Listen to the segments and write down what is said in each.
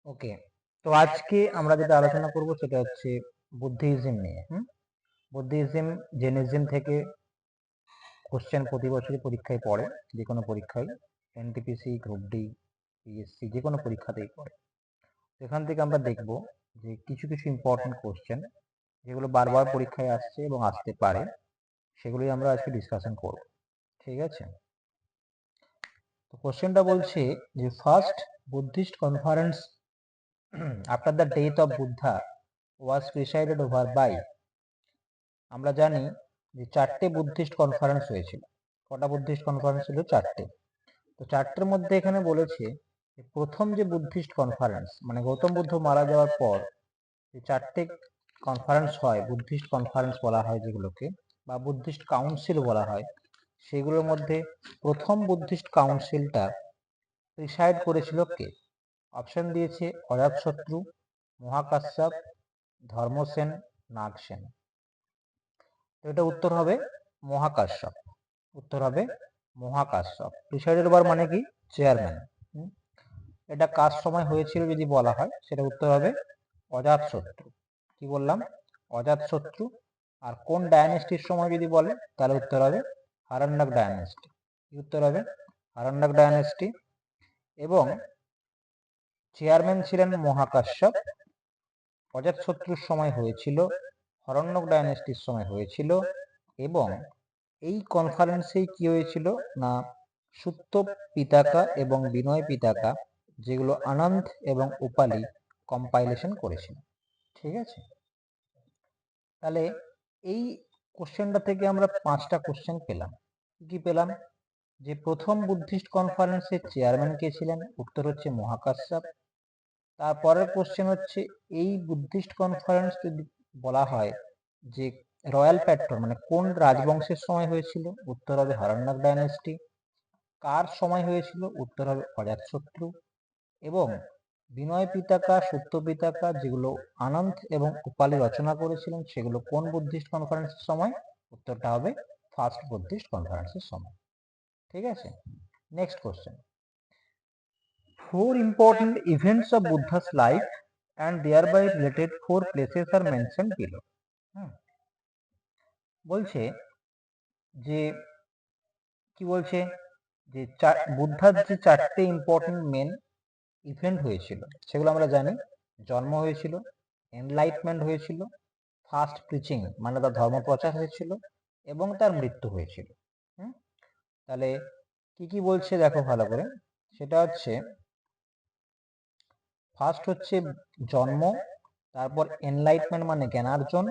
ওকে, তো আজকে আমরা যেটা আলোচনা করব সেটা হচ্ছে বুদ্ধিজম নিয়ে। বুদ্ধিজম জেনিজম থেকে কোশ্চেন প্রতি বছরই পরীক্ষায় পড়ে, যে কোনো পরীক্ষায়, এনটিপিসি, গ্রুপ ডি, পিএসসি, যে কোনো পরীক্ষাতেই পড়ে। এখান থেকে আমরা দেখব যে কিছু কিছু ইম্পর্টেন্ট কোশ্চেন যেগুলো বারবার পরীক্ষায় আসছে এবং আসতে পারে, সেগুলোই আমরা আজকে ডিসকাশন করব। ঠিক আছে, তো কোশ্চেনটা বলছে যে first Buddhist conference after the death of Buddha was presided over by. আমরা জানি যে চারটে বুদ্ধিস্ট কনফারেন্স হয়েছিল। কটা বুদ্ধিস্ট কনফারেন্স ছিল? চারটে। তো চারটের মধ্যে এখানে বলেছে যে প্রথম যে বুদ্ধিস্ট কনফারেন্স, মানে গৌতম বুদ্ধ মারা যাওয়ার পর যে চারটে কনফারেন্স হয়, বুদ্ধিস্ট কনফারেন্স বলা হয় যেগুলোকে, বা বুদ্ধিস্ট কাউন্সিল বলা হয়, সেগুলোর মধ্যে প্রথম বুদ্ধিস্ট কাউন্সিলটা প্রিসাইড করেছিল কে? অপশন দিয়েছে অজাতশত্রু, মহাকাশ্যপ, ধর্মসেন, নাগসেন। তো এটা উত্তর হবে মহাকাশ্যপ। উত্তর হবে মহাকাশ্যপ। প্রিসাইডেড ওভার মানে কি? চেয়ারম্যান। এটা কার সময় হয়েছিল যদি বলা হয়, সেটা উত্তর হবে অজাতশত্রু। কি বললাম? অজাতশত্রু। আর কোন ডায়নেস্টির সময় যদি বলে, তাহলে উত্তর হবে হারান্নাক ডায়নেস্টি। কি উত্তর হবে? হারান্নাক ডায়নেস্টি। এবং চেয়ারম্যান ছিলেন মহাকাশ্যপ। অজাতশত্রুর সময় হয়েছিল, হারান্নাক ডায়নেস্টির সময় হয়েছিল। এবং এই কনফারেন্সেই কি হয়েছিল না, সুত্ত পিতাকা এবং বিনয় পিতাকা, যেগুলো আনন্দ এবং উপালি কম্পাইলেশন করেছিল। ঠিক আছে, তাহলে এই কোশ্চেনটা থেকে আমরা 5টা কোশ্চেন পেলাম। কি পেলাম? যে প্রথম বুদ্ধিস্ট কনফারেন্সের চেয়ারম্যান কে ছিলেন? উত্তর হচ্ছে মহাকাশ্যপ। তারপরের কোশ্চেন হচ্ছে এই বুদ্ধিস্ট কনফারেন্স যদি বলা হয় যে রয়্যাল প্যাট্রন মানে কোন রাজবংশের সময় হয়েছিল? উত্তর হবে হারান্নাক ডায়নেস্টি। কার সময় হয়েছিল? উত্তর হবে অজাতশত্রু। এবং বিনয় পিতাকা, সুত্ত পিতাকা, যেগুলো আনন্দ এবং উপালি রচনা করেছিলেন, সেগুলো কোন বুদ্ধিস্ট কনফারেন্সের সময়? উত্তরটা হবে ফার্স্ট বুদ্ধিস্ট কনফারেন্সের সময়। ঠিক আছে, next question. Four important events of Buddha's life and thereby related 4 places are mentioned below. বলছে যে কি বলছে যে বুদ্ধার যে চারটে ইম্পর্টেন্ট মেন ইভেন্ট হয়েছিল, সেগুলো আমরা জানি। জন্ম হয়েছিল, এনলাইটমেন্ট হয়েছিল, ফার্স্ট প্রিচিং মানে তার ধর্ম প্রচার হয়েছিল, এবং তার মৃত্যু হয়েছিল। তাহলে কি কি বলছে দেখো ভালো করে। সেটা হচ্ছে ফার্স্ট হচ্ছে জন্ম, তারপর এনলাইটমেন্ট মানে জ্ঞানার্জন,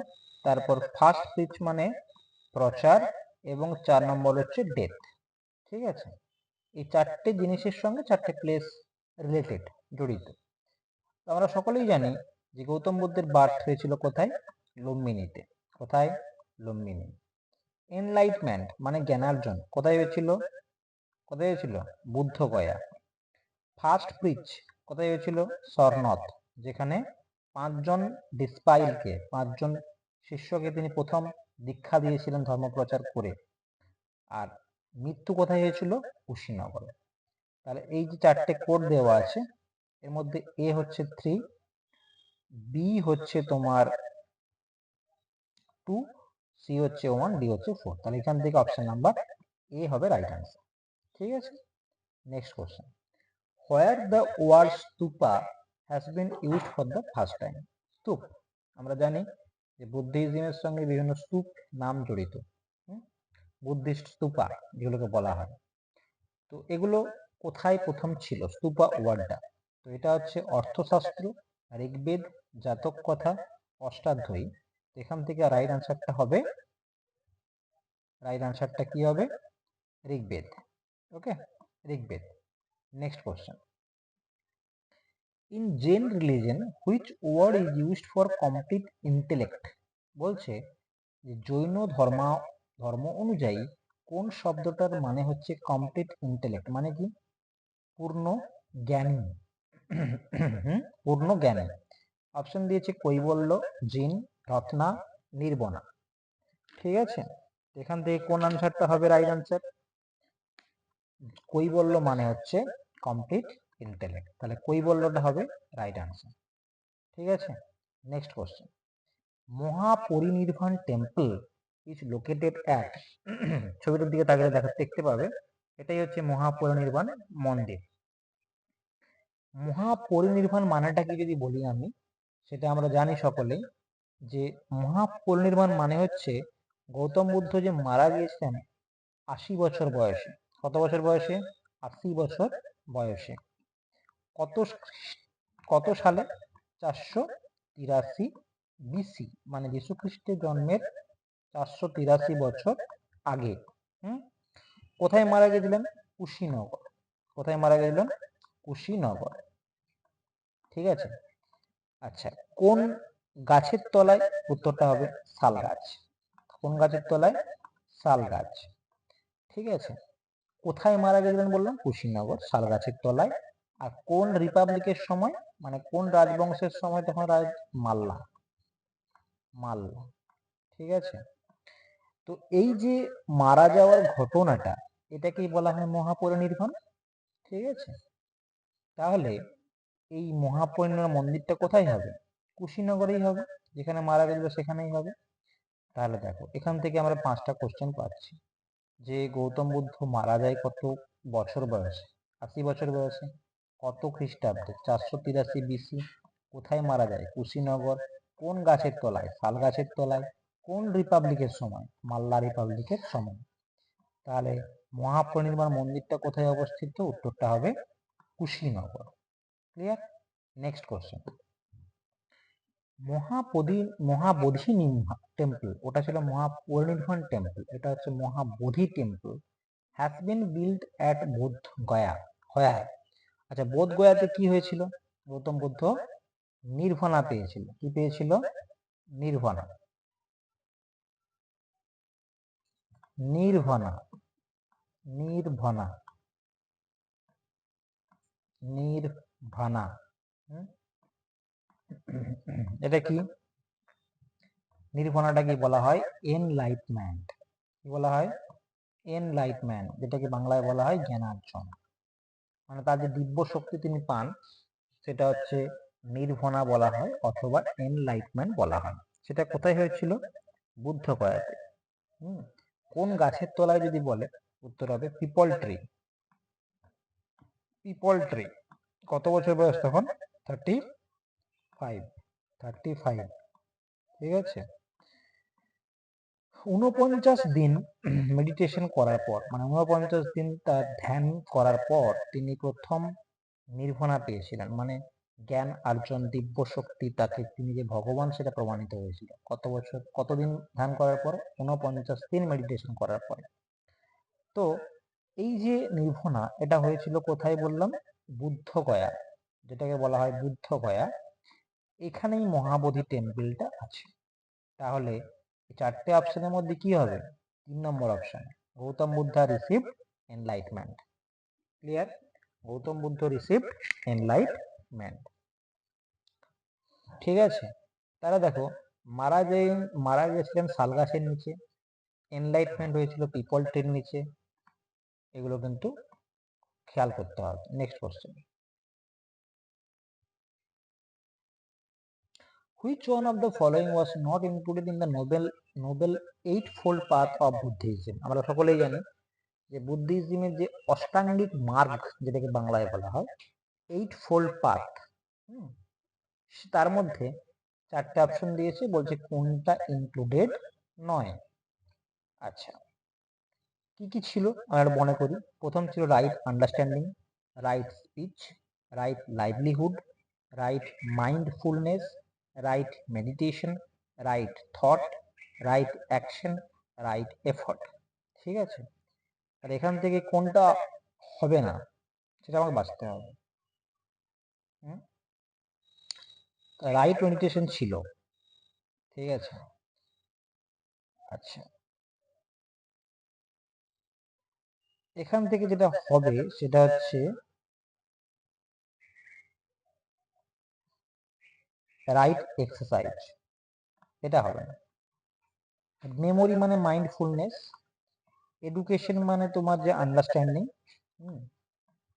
তারপর ফার্স্ট প্রিচ মানে প্রচার, এবং 4 নম্বর হচ্ছে ডেথ। ঠিক আছে, এই চারটে জিনিসের সঙ্গে চারটে প্লেস রিলেটেড, জড়িত। আমরা সকলেই জানি যে গৌতম বুদ্ধের বার্থ হয়েছিল কোথায়? লুম্বিনীতে। কোথায়? লুম্বিনী। এনলাইটমেন্ট মানে জ্ঞানার্জন কোথায় হয়েছিল? কোথায় হয়েছিল? বুদ্ধগয়া। ফার্স্ট প্রিচ কোথায় হয়েছিল? সরনথ, যেখানে 5জন ডিসপাইলকে, 5জন শিষ্যকে তিনি প্রথম দীক্ষা দিয়েছিলেন ধর্মপ্রচার করে। আর মৃত্যু কোথায় হয়েছিল? কুশীনগরে। তাহলে এই যে চারটে কোড দেওয়া আছে, এর মধ্যে এ হচ্ছে 3, বি হচ্ছে তোমার 2, সি হচ্ছে 1, ডি হচ্ছে 4। তাহলে এখান থেকে অপশন নাম্বার এ হবে রাইট আনসার। ঠিক আছে, next question. Where the word stupa has been used for the first time. স্তূপ আমরা জানি যে বুদ্ধিজমের সঙ্গে বিভিন্ন স্তূপ নাম জড়িত। বুদ্ধিস্ট স্তূপা যেগুলোকে বলা হয়, তো এগুলো কোথায় প্রথম ছিল স্তূপা ওয়ার্ডটা? তো এটা হচ্ছে অর্থশাস্ত্র, ঋগ্বেদ, জাতক কথা, অষ্টাধ্যায়ী। এখান থেকে রাইট আনসারটা হবে, রাইট আনসারটা কি হবে? Rigveda. Okay, Rigveda. Next question. In Jain religion which word is used for complete intellect. বলছে যে জৈন ধর্ম অনুযায়ী কোন শব্দটার মানে হচ্ছে কমপ্লিট ইন্টেলেক্ট, মানে কি? পূর্ণ জ্ঞানী। পূর্ণ জ্ঞানী। অপশন দিয়েছে কৈবল্য, জিন, রত্না, নির্বনা। ঠিক আছে, এখান থেকে কোন আনসারটা হবে রাইট আনসার? কৈবল্য মানে হচ্ছে কমপ্লিট ইন্টেলেক্ট। তাহলে কৈবল্যটা হবে রাইট আনসার। ঠিক আছে, next question. Mahaparinirvana temple is located at ছবিটার দিকে তাকালে দেখতে পাবে এটাই হচ্ছে মহাপরিনির্বাণ মন্দির। মহাপরিনির্বাণ মানেটা কি যদি বলি আমি, সেটা আমরা জানি সকলেই যে মহাপরিনির্বাণ মানে হচ্ছে গৌতম বুদ্ধ যে মারা গিয়েছেন 80 বছর বয়সে। কত বছর বয়সে? 80 বছর বয়সে। কত কত সালে? 483 বিসি, মানে যীশু খ্রিস্টের জন্মের 483 বছর আগে। কোথায় মারা গেছিলেন? কুশীনগর। কোথায় মারা গেছিলেন? কুশীনগর। ঠিক আছে, আচ্ছা কোন গাছের তলায়? উত্তরটা হবে শাল গাছ। কোন গাছের তলায়? শাল গাছ। ঠিক আছে, কোথায় মারা গেছিলেন বললাম? কুশীনগর, শাল গাছের তলায়। আর কোন রিপাবলিকের সময়, মানে কোন রাজবংশের সময়? তখন মাল্লা। মাল্লা। ঠিক আছে, তো এই যে মারা যাওয়ার ঘটনাটা, এটাকেই বলা হয় মহাপরিনির্বাণ। ঠিক আছে, তাহলে এই মহাপরিনির্বাণ মন্দিরটা কোথায় হবে? কুশীনগরেই হবে, যেখানে মারা গেছিল সেখানেই হবে। তাহলে দেখো এখান থেকে আমরা 5টা কোশ্চেন পাচ্ছি যে গৌতম বুদ্ধ মারা যায় কত বছর বয়সে? 80 বছর বয়সে। কত খ্রিস্টাব্দে? 483 বিসি। কোথায় মারা যায়? কুশীনগর। কোন গাছের তলায়? শাল গাছের তলায়। কোন রিপাবলিকের সময়? মাল্লা রিপাবলিকের সময়। তাহলে মহাপরিনির্বাণ মন্দিরটা কোথায় অবস্থিত? উত্তরটা হবে Kushinagar. Clear? Next question. Mahabodhi temple, ওটা ছিল মহাপরিনির্বাণ টেম্পল, এটা হচ্ছে Mahabodhi temple, has been build at বোধ গয়া। আচ্ছা, বোধ গয়াতে কি হয়েছিল? গৌতম বুদ্ধ নির্বাণা পেয়েছিল। কি পেয়েছিল? নির্বাণা। নির্বাণা, নির্বাণা, নির্বাণা। এটা কি? নির্বাণাটা কি বলা হয়? এনলাইটমেন্ট। কি বলা হয়? এনলাইটমেন্ট, যেটাকে বাংলায় বলা হয় জ্ঞানার্জন। মানে তার যে দিব্য শক্তি তিনি পান, সেটা হচ্ছে নির্বাণা বলা হয় অথবা এনলাইটমেন্ট বলা হয়। সেটা কোথায় হয়েছিল? বুদ্ধ গয়াতে। কোন গাছের তলায় যদি বলে, উত্তর হবে পিপল ট্রি। People tree. কত বছর বয়স তখন? 35। 35। ঠিক আছে, 49 দিন মেডিটেশন করার পর, মানে 49 দিন তার ধ্যান করার পর তিনি প্রথম নির্বাণা পেয়েছিলেন, মানে জ্ঞান অর্জন, দিব্য শক্তি, তাকে তিনি যে ভগবান সেটা প্রমাণিত হয়েছিল। কত বছর, কতদিন ধ্যান করার পর? 49 দিন মেডিটেশন করার পরে। তো এই যে নির্বাণা, এটা হয়েছিল কোথায় বললাম? বুদ্ধ গয়া, যেটাকে বলা হয় বুদ্ধ গয়া। এখানেই মহাবোধি টেম্পলটা আছে। তাহলে 4টে অপশনের মধ্যে কি হবে? 3 number option, Gautam Buddha received enlightenment. Clear? Gautam Buddha received enlightenment. ঠিক আছে, তাহলে দেখো মারা গেছিলেন শাল গাছের নিচে, এনলাইটমেন্ট হয়েছিল পিপল ট্রির নিচে। এগুলো কিন্তু খেয়াল করতে হবে। Next question. Which one of the following was not included in the noble eightfold path of Buddhism? আমরা সকলেই জানি যে বুদ্ধিজমের যে অষ্টাঙ্গিক মার্গ, যেটাকে বাংলায় বলা হয় এইটফোল্ড পাথ, তার মধ্যে 4টে অপশন দিয়েছে, বলছে কোনটা ইনক্লুডেড নয়। আচ্ছা, কি কি ছিল আমরা মনে করি। প্রথম ছিল right understanding, right speech, right livelihood, right mindfulness, right meditation, right thought, right action, right effort. ঠিক আছে, আর এখান থেকে কোনটা হবে না সেটা আমাকে বাঁচতে হবে। রাইট মেডিটেশন ছিল। ঠিক আছে, আচ্ছা এখান থেকে যেটা হবে সেটা হচ্ছে রাইট এক্সারসাইজ। এটা হবে না। মেমোরি মানে মাইন্ডফুলনেস, এডুকেশন মানে তোমার যে আন্ডারস্ট্যান্ডিং,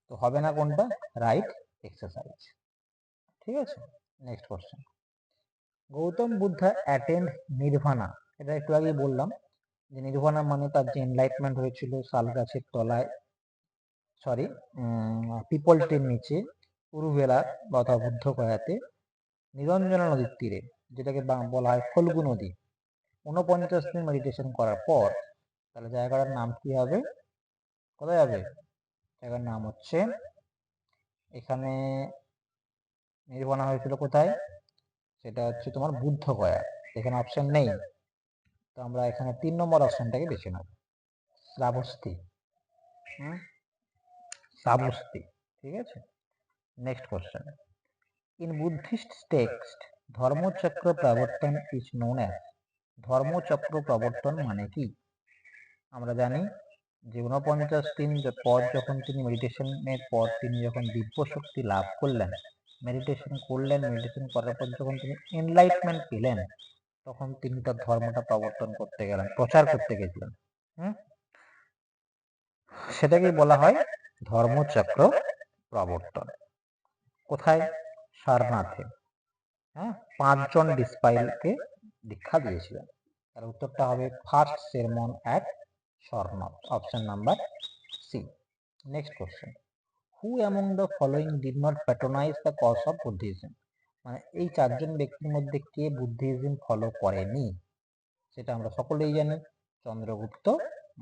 তো হবে না কোনটা, রাইট এক্সারসাইজ। ঠিক আছে, next question. Gautam Buddha attend Nirvana, এটা একটু আগে বললাম যে নির্বাণা মানে তার যে এনলাইটমেন্ট হয়েছিল শাল গাছের তলায়, সরি পিপল ট্রির নিচে উরুবেলা বা বুদ্ধ গয়াতে নিরঞ্জনা নদীর তীরে, যেটাকে বলা হয় ফল্গু নদী, 49 দিন মেডিটেশন করার পর, তাহলে জায়গাটার নাম কি হবে, কোথায় যাবে, জায়গার নাম হচ্ছে, এখানে নির্বাণা হয়েছিল কোথায়, সেটা হচ্ছে তোমার বুদ্ধ গয়া, এখানে অপশন নেই, তো আমরা এখানে 3 নম্বর অপশনটাকে বেছে নেব, শ্রাবস্তি। শ্রাবস্তি, ঠিক আছে। Next question, in Buddhist text Dharmachakra Pravartan is known as, ধর্মচক্র প্রবর্তন মানে কি? আমরা জানি যে 49 দিন পর যখন তিনি মেডিটেশনের পর তিনি যখন দিব্য শক্তি লাভ করলেন, মেডিটেশন করলেন, মেডিটেশন করার পর যখন তিনি এনলাইটমেন্ট পেলেন, তখন তিনি তার ধর্মটা প্রবর্তন করতে গেলেন, প্রচার করতে গেছিলেন। সেটাকেই বলা হয় ধর্মচক্র প্রবর্তন। কোথায়? সারনাথে। হ্যাঁ, 5 জন ডিসপাইলকে দীক্ষা দিয়েছিলেন। তার উত্তরটা হবে first sermon at Sarnath, option number C. Next question, who among the following did not patronize the cause of Buddhism, মানে এই 4 জন ব্যক্তির মধ্যে কে বুদ্ধিজম ফলো করেনি? সেটা আমরা সকলেই জানি, চন্দ্রগুপ্ত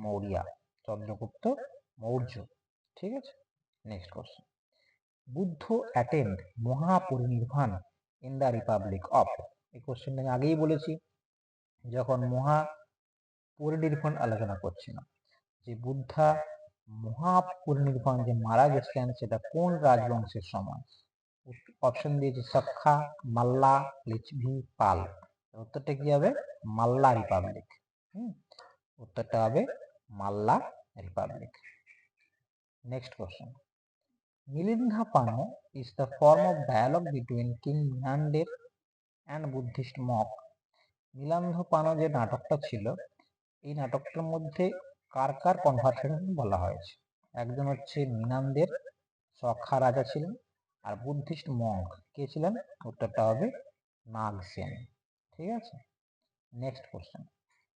মৌর্য, চন্দ্রগুপ্ত মৌর্য। ঠিক আছে, next question, Buddha attend Mahaparinirvana in the republic of, এই কোশ্চেনটা আমি আগেই বলেছি, যখন মহাপরিনির্বাণ আলোচনা করছিলাম, যে বুদ্ধা মহাপরিনির্বাণ যে মারা গেছিলেন সেটা কোন রাজবংশের সময়? অপশন দিয়েছে সখ্খা, মাল্লা, লিচ্ছভি, পাল। উত্তরটা কি হবে? মাল্লা রিপাবলিক। উত্তরটা হবে Malla republic. Next question, Milindapanho is the form of dialogue between King Menander and Buddhist monk. মিলান্ধপানো যে নাটকটা ছিল, এই নাটকটার মধ্যে কার কার কনভারসেশন বলা হয়েছে? একজন হচ্ছে মিনান্দের, সখ্খা রাজা ছিলেন, আর বুদ্ধিস্ট মঙ্ক কে ছিলেন? উত্তরটা হবে নাগসেন। ঠিক আছে, next question,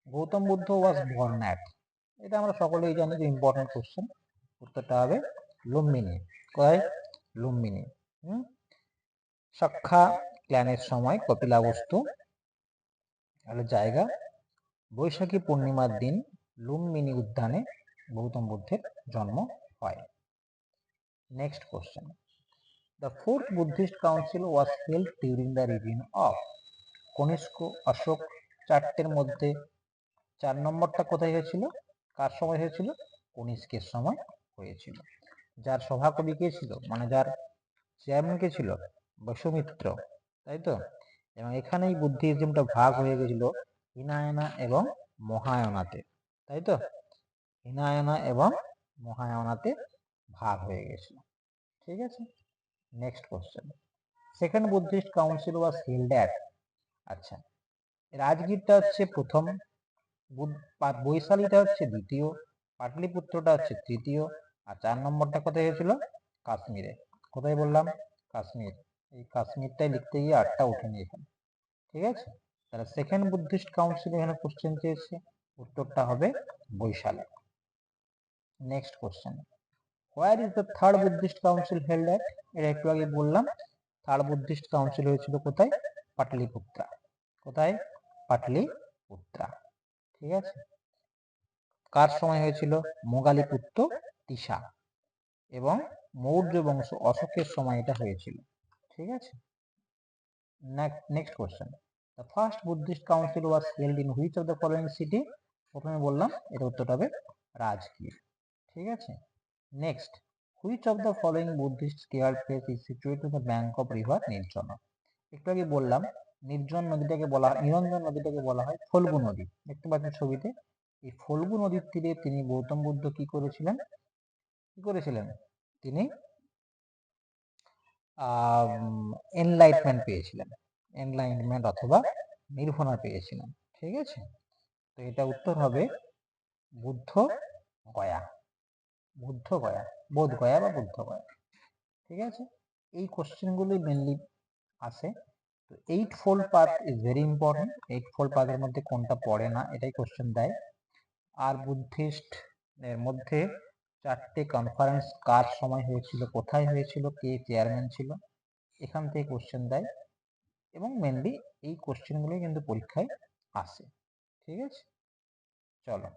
Gautam Buddha was born at, এটা আমরা সকলেই জানি যে ইম্পর্টেন্ট কোশ্চেন, উত্তরটা হবে লুম্বিনী। কোথায়? লুম্বিনী। সখ্খা ক্ল্যানের সময় কপিলাবস্তু, তাহলে জায়গা বৈশাখী পূর্ণিমার দিন লুম্বিনী উদ্যানে গৌতম বুদ্ধের জন্ম হয়। Next question, the fourth Buddhist council was held during the reign of, Kanishka, Ashoka, চারটের মধ্যে 4 নম্বরটা কোথায় হয়েছিল, কার সময় হয়েছিল? কনিষ্কের সময় হয়েছিল। যার সভাকবি কে ছিল, মানে যার চেয়ারম্যান কে ছিল? বসুমিত্র, তাই তো। এবং এখানেই বুদ্ধিজমটা ভাগ হয়ে গেছিল হিনায়না এবং মহায়ানাতে, তাই তো, হিনায়না এবং মহায়ানাতে ভাগ হয়ে গেছিল। ঠিক আছে, next question, second Buddhist council was held at, আচ্ছা, রাজগীরটা হচ্ছে প্রথম, বৈশালীটা হচ্ছে দ্বিতীয়, পাটলিপুত্রটা হচ্ছে তৃতীয়, আর 4 নম্বরটা কোথায় হয়েছিল? কাশ্মীরে। কোথায় বললাম? কাশ্মীর। এই কাশ্মীরটাই লিখতে গিয়ে 8টা উঠেনি এখানে। ঠিক আছে, তাহলে সেকেন্ড বুদ্ধিস্ট কাউন্সিল এখানে কোশ্চেন চেয়েছে, উত্তরটা হবে Vaishali. Next question, where is the third Buddhist council held at, এটা একটু আগে বললাম, থার্ড বুদ্ধিস্ট কাউন্সিল হয়েছিল কোথায়? পাটলিপুত্রা। কোথায়? পাটলিপুত্রা। ঠিক আছে, কার সময় হয়েছিল? মোগালিপুত্র তিসা এবং মৌর্য বংশ অশোকের সময় এটা হয়েছিল। ঠিক আছে, next question, the first Buddhist council was held in which of the following city, প্রথমে বললাম এটা উত্তরটা হবে রাজগীর। ঠিক আছে, next, which of the following Buddhist scared place is situated in the bank of river Nirjona, একটু আগে বললাম নির্জন নদীটাকে বলা হয়, নিরঞ্জন নদীটাকে বলা হয় ফল্গু নদী। দেখতে পাচ্ছেন ছবিতে, এই ফল্গু নদীর তীরে তিনি গৌতম বুদ্ধ কি করেছিলেন? কি করেছিলেন? তিনি এনলাইটমেন্ট পেয়েছিলেন, এনলাইটমেন্ট অথবা নির্ভনা পেয়েছিলেন। ঠিক আছে, তো এটা উত্তর হবে বুদ্ধ গয়া, বুদ্ধ গয়া। বোধগয়া বা বুদ্ধগয়া। ঠিক আছে, এই কোশ্চেনগুলোই মেনলি আসে। তো 8-fold path is very important. 8-fold পাথের মধ্যে কোনটা পড়ে না এটাই কোশ্চেন দেয়। আর বুদ্ধিস্ট এর মধ্যে 4টে কনফারেন্স কার সময় হয়েছিল, কোথায় হয়েছিল, কে চেয়ারম্যান ছিল, এখান থেকে কোশ্চেন দেয় এবং মেনলি এই কোশ্চেনগুলোই কিন্তু পরীক্ষায় আসে। ঠিক আছে, চলো।